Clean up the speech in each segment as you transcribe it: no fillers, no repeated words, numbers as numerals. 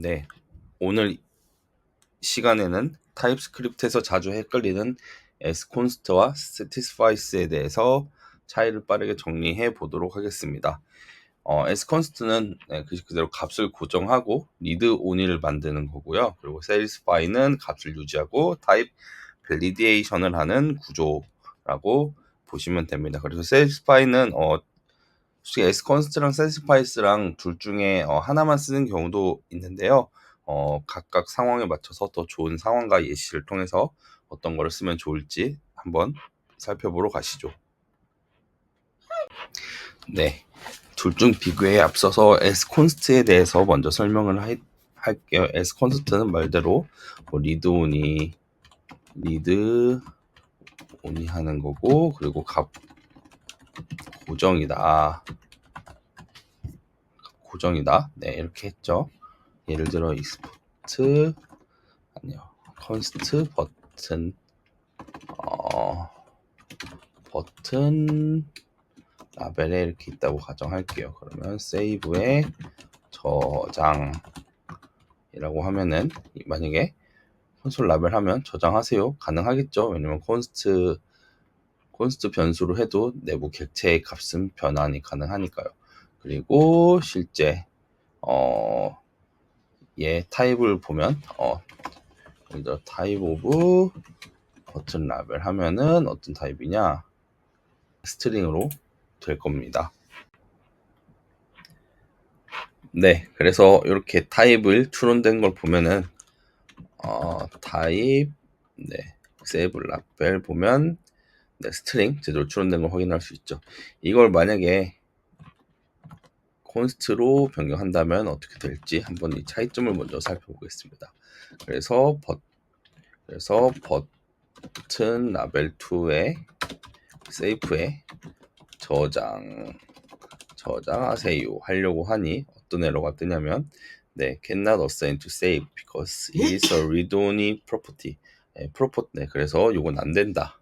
네, 오늘 시간에는 타입스크립트에서 자주 헷갈리는 asconst와 satisfies에 대해서 차이를 빠르게 정리해 보도록 하겠습니다. asconst는 그대로 값을 고정하고 read only를 만드는 거고요. 그리고 satisfy는 값을 유지하고 타입 validation을 하는 구조라고 보시면 됩니다. 그래서 satisfy는 솔직히 asconst랑 satisfies랑 둘 중에 하나만 쓰는 경우도 있는데요. 각각 상황에 맞춰서 더 좋은 상황과 예시를 통해서 어떤 거를 쓰면 좋을지 한번 살펴보러 가시죠. 네, 둘 중 비교에 앞서서 asconst에 대해서 먼저 설명을 할게요. asconst는 말대로 read only 하는 거고, 그리고 값 고정이다. 네, 이렇게 했죠. 예를 들어 export const 버튼 라벨에 이렇게 있다고 가정할게요. 그러면 save에 저장이라고 하면은 만약에 콘솔 라벨 하면 저장하세요 가능하겠죠. 왜냐면 const 변수로 해도 내부 객체의 값은 변환이 가능하니까요. 그리고 실제 얘 타입을 보면 예를 들어 타입 오브 버튼 라벨 하면은 어떤 타입이냐, 스트링으로 될 겁니다. 네, 그래서 이렇게 타입을 추론된 걸 보면은 타입 세이브 라벨 보면 스트링 제대로 추론된 걸 확인할 수 있죠. 이걸 만약에 콘스트로 변경한다면 어떻게 될지 한번 이 차이점을 먼저 살펴보겠습니다. 그래서 버튼 라벨 2에 세이프에 저장하세요 하려고 하니 어떤 에러가 뜨냐면 cannot assign to save because it is a read-only property. 그래서 이건 안 된다.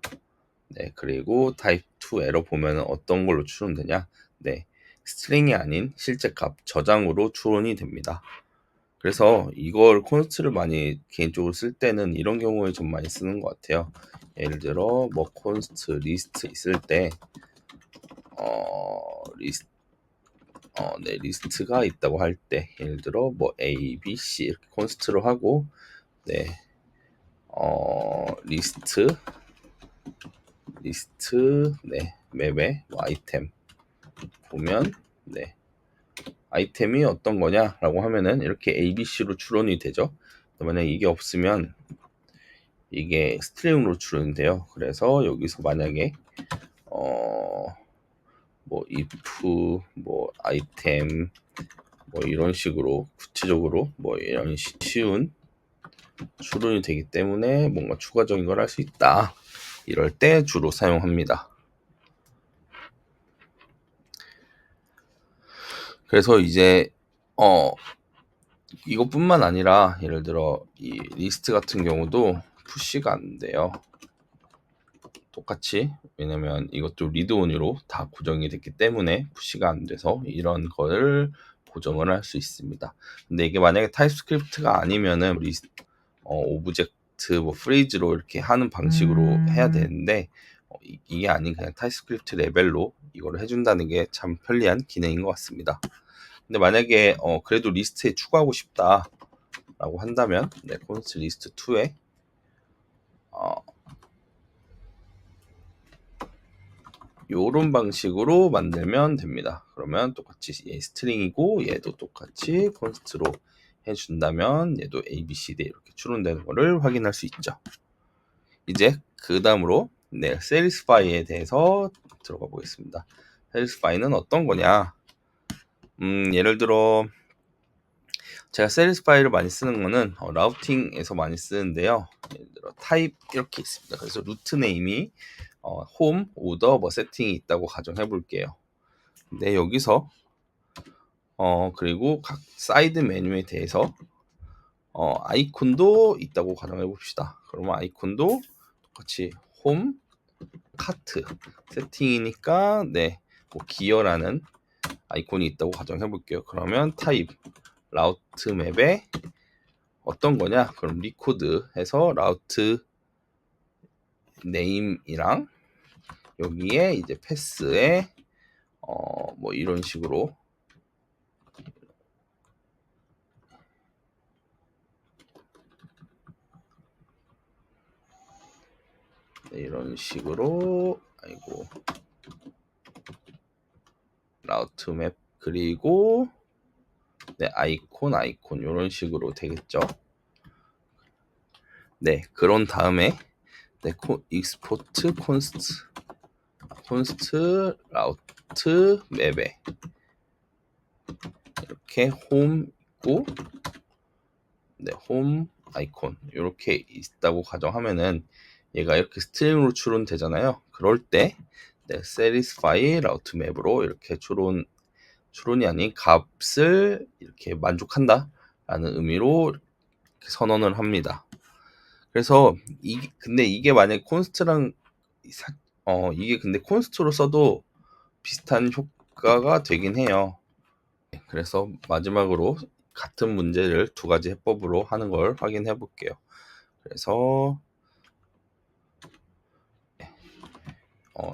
그리고 타입 2 에러 보면 어떤 걸로 추론되냐? 스트링이 아닌 실제 값 저장으로 추론이 됩니다. 그래서 이걸 콘스트를 많이 개인적으로 쓸 때는 이런 경우에 좀 많이 쓰는 것 같아요. 예를 들어 뭐 콘스트 리스트 있을 때 리스트가 있다고 할 때 예를 들어 뭐 A, B, C 이렇게 콘스트로 하고 리스트 맵에 뭐 아이템 보면 아이템이 어떤 거냐라고 하면은 이렇게 A, B, C로 추론이 되죠. 만약에 이게 없으면 이게 스트링으로 추론이 돼요. 그래서 여기서 만약에 뭐 if 뭐 아이템 뭐 이런 식으로 구체적으로 뭐 이런 쉬운 추론이 되기 때문에 뭔가 추가적인 걸 할 수 있다. 이럴 때 주로 사용합니다. 그래서 이제 이것뿐만 아니라 예를 들어 이 리스트 같은 경우도 푸시가 안 돼요. 똑같이, 왜냐면 이것도 리드 온리로 다 고정이 됐기 때문에 푸시가 안 돼서 이런 거를 고정을 할 수 있습니다. 근데 이게 만약에 타입스크립트가 아니면은 오브젝트 뭐 프리즈로 이렇게 하는 방식으로 해야 되는데 이게 아닌 그냥 타입스크립트 레벨로 이거를 해준다는 게 참 편리한 기능인 것 같습니다. 근데 만약에 그래도 리스트에 추가하고 싶다라고 한다면 콘스트 리스트 2에 요런 방식으로 만들면 됩니다. 그러면 똑같이 얘 스트링이고 얘도 똑같이 콘스트로 해준다면 얘도 A, B, C, D 이렇게 추론되는 거를 확인할 수 있죠. 이제 그 다음으로 satisfy에 대해서 들어가 보겠습니다. satisfy는 어떤 거냐? 예를 들어 제가 satisfy를 많이 쓰는 거는 라우팅에서 많이 쓰는데요. 예를 들어 타입 이렇게 있습니다. 그래서 루트 네임이 홈, 오더, 뭐 세팅이 있다고 가정해 볼게요. 근데 여기서 그리고 각 사이드 메뉴에 대해서 아이콘도 있다고 가정해 봅시다. 그러면 아이콘도 똑같이 홈, 카트 세팅이니까 뭐 기어라는 아이콘이 있다고 가정해 볼게요. 그러면 타입 라우트 맵에 어떤 거냐? 그럼 리코드 해서 라우트 네임이랑 여기에 이제 패스에 뭐 이런 식으로 아이고 라우트 맵 그리고 네, 아이콘 이런 식으로 되겠죠. 네, 그런 다음에 네, 익스포트 콘스트 라우트 맵에 이렇게 홈 있고 네, 홈 아이콘 이렇게 있다고 가정하면은 얘가 이렇게 스트링으로 추론되잖아요. 그럴 때 네, satisfy 라우트 맵으로 이렇게 추론이 아닌 값을 이렇게 만족한다 라는 의미로 이렇게 선언을 합니다. 그래서 근데 이게 만약에 콘스트랑 이게 근데 콘스트로 써도 비슷한 효과가 되긴 해요. 그래서 마지막으로 같은 문제를 두 가지 해법으로 하는 걸 확인해 볼게요. 그래서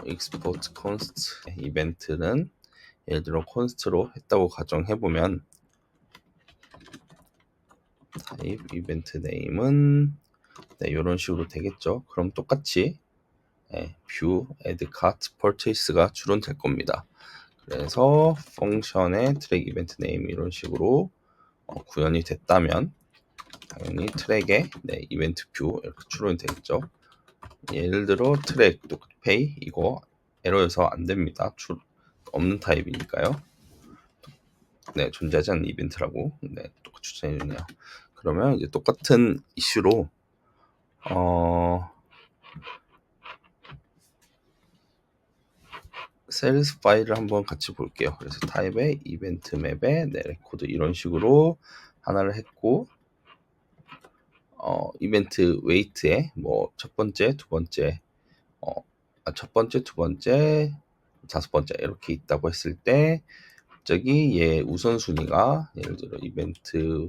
export const 이벤트는 예를 들어 const로 했다고 가정해 보면 type 이벤트 네임은 네, 이런 식으로 되겠죠. 그럼 똑같이 view add cart purchase가 추론될 겁니다. 그래서 펑션의 트랙 이벤트 네임 이런 식으로 구현이 됐다면 당연히 트랙에 네, 이벤트 뷰 이렇게 추론이 되겠죠. 예를 들어 트랙 페이 이거 에러여서 안 됩니다. 없는 타입이니까요. 네, 존재하지 않는 이벤트라고 네, 똑같이 추천해 주네요. 그러면 이제 똑같은 이슈로 셀스 파일을 한번 같이 볼게요. 그래서 타입의 이벤트 맵에 네, 레코드 이런 식으로 하나를 했고 이벤트 웨이트에 뭐 첫 번째, 두 번째, 첫 번째, 두 번째, 다섯 번째 이렇게 있다고 했을 때 갑자기 얘 우선순위가 예를 들어 이벤트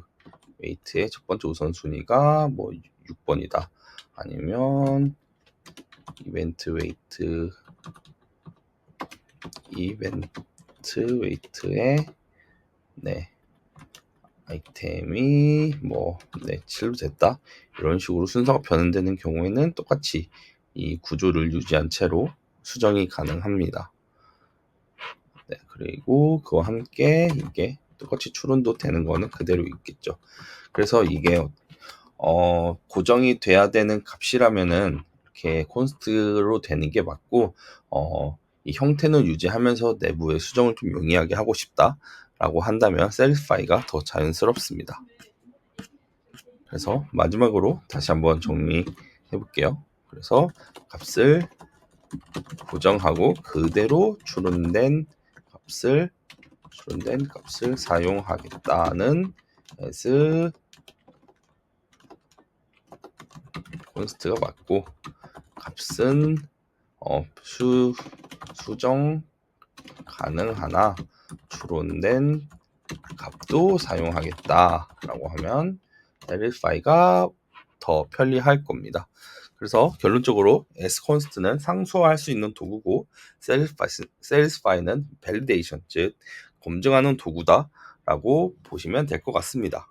웨이트의 첫 번째 우선순위가 뭐 6번이다. 아니면 이벤트 웨이트의 네 아이템이 뭐 네, 7로 됐다. 이런 식으로 순서가 변환되는 경우에는 똑같이 이 구조를 유지한 채로 수정이 가능합니다. 네, 그리고 그와 함께 이게 똑같이 추론도 되는 거는 그대로 있겠죠. 그래서 이게 고정이 돼야 되는 값이라면은 이렇게 콘스트로 되는 게 맞고 이 형태는 유지하면서 내부의 수정을 좀 용이하게 하고 싶다라고 한다면 셀파이가 더 자연스럽습니다. 그래서 마지막으로 다시 한번 정리해 볼게요. 그래서 값을 고정하고 그대로 추론된 값을 사용하겠다는 as 콘스트가 맞고 값은 수정 가능하나 추론된 값도 사용하겠다라고 하면 verify가 더 편리할 겁니다. 그래서 결론적으로 sconst는 상수화할 수 있는 도구고 satisfy는 validation 즉 검증하는 도구다라고 보시면 될 것 같습니다.